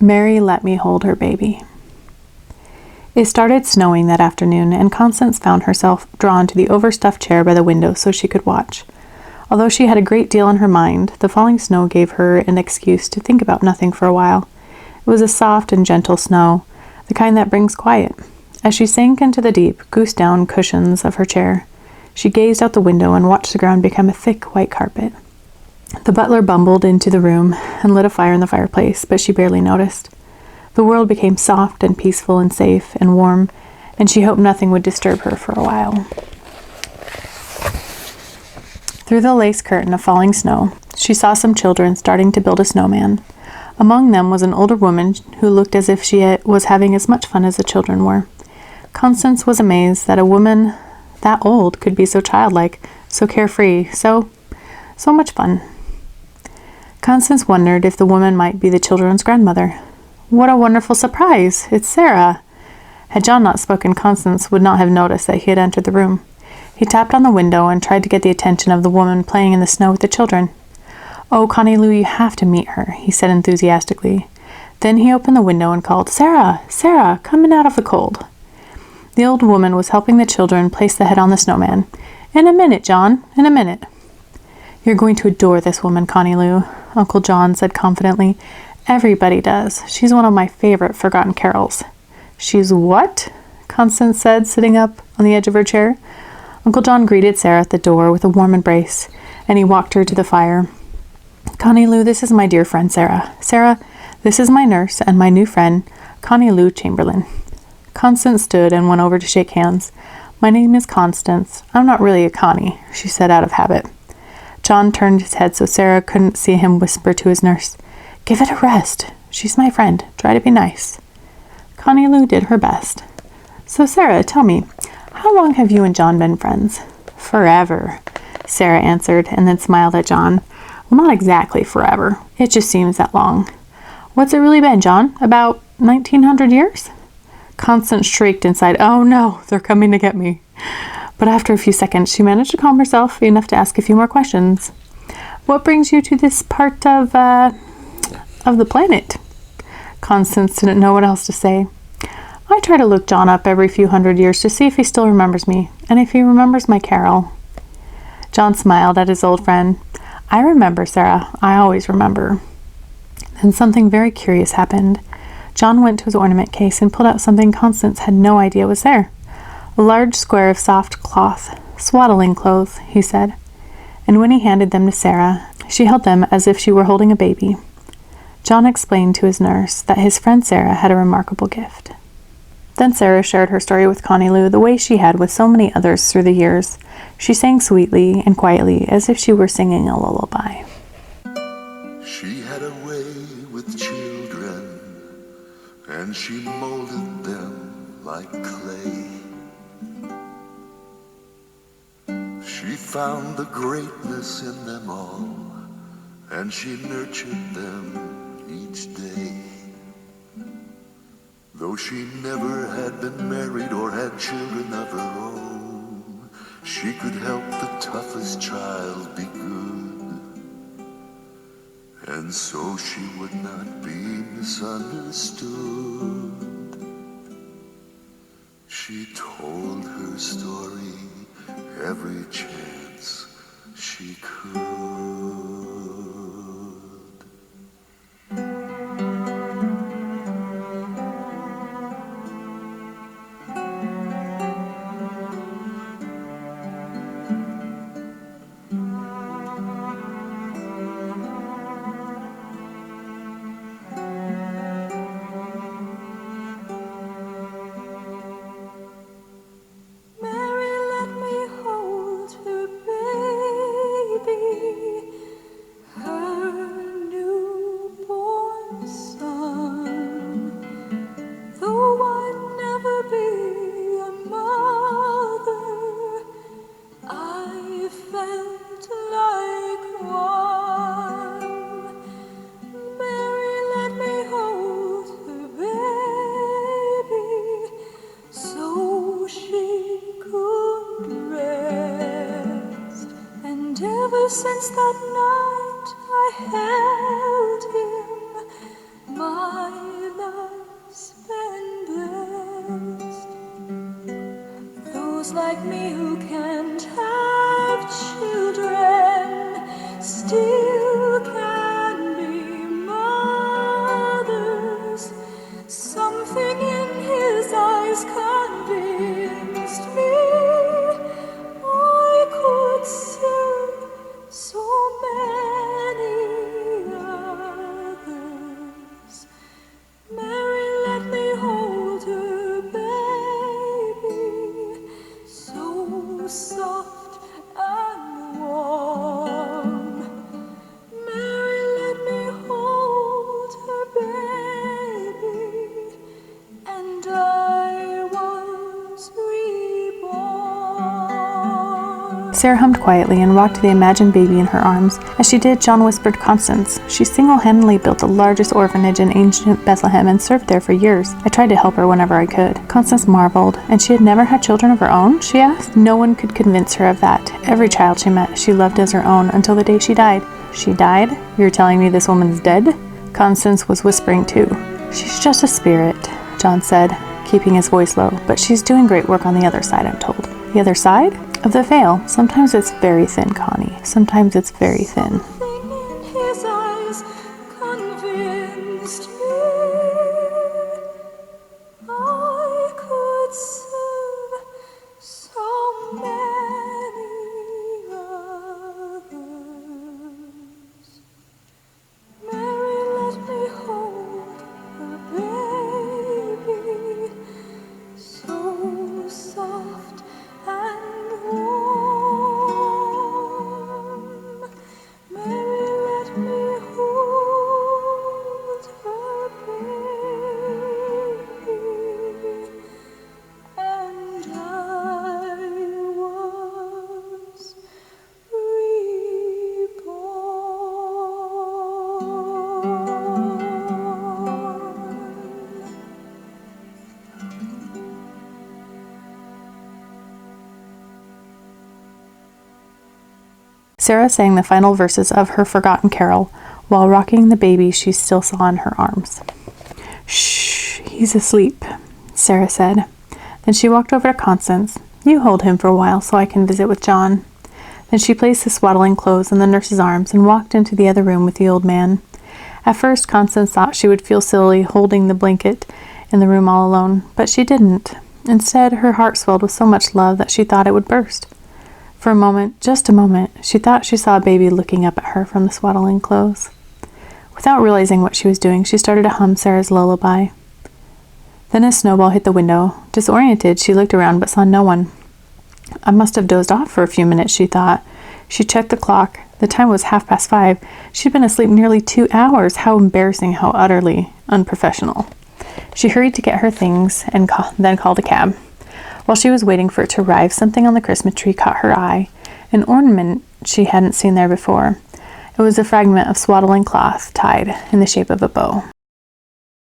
Mary let me hold her baby. It started snowing that afternoon, and Constance found herself drawn to the overstuffed chair by the window so she could watch. Although she had a great deal on her mind, the falling snow gave her an excuse to think about nothing for a while. It was a soft and gentle snow, the kind that brings quiet. As she sank into the deep, goose-down cushions of her chair, she gazed out the window and watched the ground become a thick white carpet. The butler bumbled into the room and lit a fire in the fireplace, but she barely noticed. The world became soft and peaceful and safe and warm, and she hoped nothing would disturb her for a while. Through the lace curtain of falling snow, she saw some children starting to build a snowman. Among them was an older woman who looked as if she was having as much fun as the children were. Constance was amazed that a woman that old could be so childlike, so carefree, so much fun. Constance wondered if the woman might be the children's grandmother. What a wonderful surprise! It's Sarah! Had John not spoken, Constance would not have noticed that he had entered the room. He tapped on the window and tried to get the attention of the woman playing in the snow with the children. "Oh, Connie Lou, you have to meet her," he said enthusiastically. Then he opened the window and called, "Sarah! Sarah! Come in out of the cold." The old woman was helping the children place the head on the snowman. "In a minute, John, in a minute." "You're going to adore this woman, Connie Lou," Uncle John said confidently. "Everybody does. She's one of my favorite forgotten carols." "She's what?" Constance said, sitting up on the edge of her chair. Uncle John greeted Sarah at the door with a warm embrace, and he walked her to the fire. "Connie Lou, this is my dear friend Sarah. Sarah, this is my nurse and my new friend, Connie Lou Chamberlain." Constance stood and went over to shake hands. "My name is Constance. I'm not really a Connie," she said out of habit. John turned his head so Sarah couldn't see him whisper to his nurse, "Give it a rest. She's my friend. Try to be nice." Connie Lou did her best. "So Sarah, tell me, how long have you and John been friends?" "Forever," Sarah answered, and then smiled at John. "Well, not exactly forever. It just seems that long." "What's it really been, John? About 1900 years?" Constance shrieked inside, "Oh no, they're coming to get me." But after a few seconds, she managed to calm herself enough to ask a few more questions. "What brings you to this part of the planet?" Constance didn't know what else to say. "I try to look John up every few hundred years to see if he still remembers me, and if he remembers my carol." John smiled at his old friend. "I remember, Sarah. I always remember." Then something very curious happened. John went to his ornament case and pulled out something Constance had no idea was there. "A large square of soft cloth, swaddling clothes," he said. And when he handed them to Sarah, she held them as if she were holding a baby. John explained to his nurse that his friend Sarah had a remarkable gift. Then Sarah shared her story with Connie Lou the way she had with so many others through the years. She sang sweetly and quietly, as if she were singing a lullaby. She had a way with children, and she molded them like clay. She found the greatness in them all, and she nurtured them each day. Though she never had been married or had children of her own, she could help the toughest child be good, and so she would not be misunderstood. She told her story every chance she could. Since that night I held him, my like me who can't have children still can be mothers. Something in his eyes convinced me I could serve so many others. Mary, let me hold her baby, so soft and warm. Mary, let me hold her baby, and I was reborn. Sarah hummed quietly and rocked the imagined baby in her arms. As she did, John whispered Constance. She single-handedly built the largest orphanage in ancient Bethlehem and served there for years. I tried to help her whenever I could. Constance marveled. And she had never had children of her own? She asked. No one could convince her of that. Every child she met, she loved as her own until the day she died. She died? You're telling me this woman's dead? Constance was whispering too. She's just a spirit, John said, keeping his voice low. But she's doing great work on the other side, I'm told. The other side? Of the veil. Sometimes it's very thin, Connie. Sometimes it's very thin. Something in his eyes convinced me I could serve so many others. Mary, let me hold her baby, so soft and warm. Mary, let me hold her baby, and I was reborn. Sarah sang the final verses of her forgotten carol while rocking the baby she still saw in her arms. Shh, he's asleep, Sarah said. Then she walked over to Constance. You hold him for a while so I can visit with John. Then she placed the swaddling clothes in the nurse's arms and walked into the other room with the old man. At first, Constance thought she would feel silly holding the blanket in the room all alone, but she didn't. Instead, her heart swelled with so much love that she thought it would burst. For a moment, just a moment, she thought she saw a baby looking up at her from the swaddling clothes. Without realizing what she was doing, she started to hum Sarah's lullaby. Then a snowball hit the window. Disoriented, she looked around but saw no one. I must have dozed off for a few minutes, she thought. She checked the clock. The time was 5:30. She'd been asleep nearly 2 hours. How embarrassing, how utterly unprofessional. She hurried to get her things and then called a cab. While she was waiting for it to arrive, something on the Christmas tree caught her eye, an ornament she hadn't seen there before. It was a fragment of swaddling cloth tied in the shape of a bow.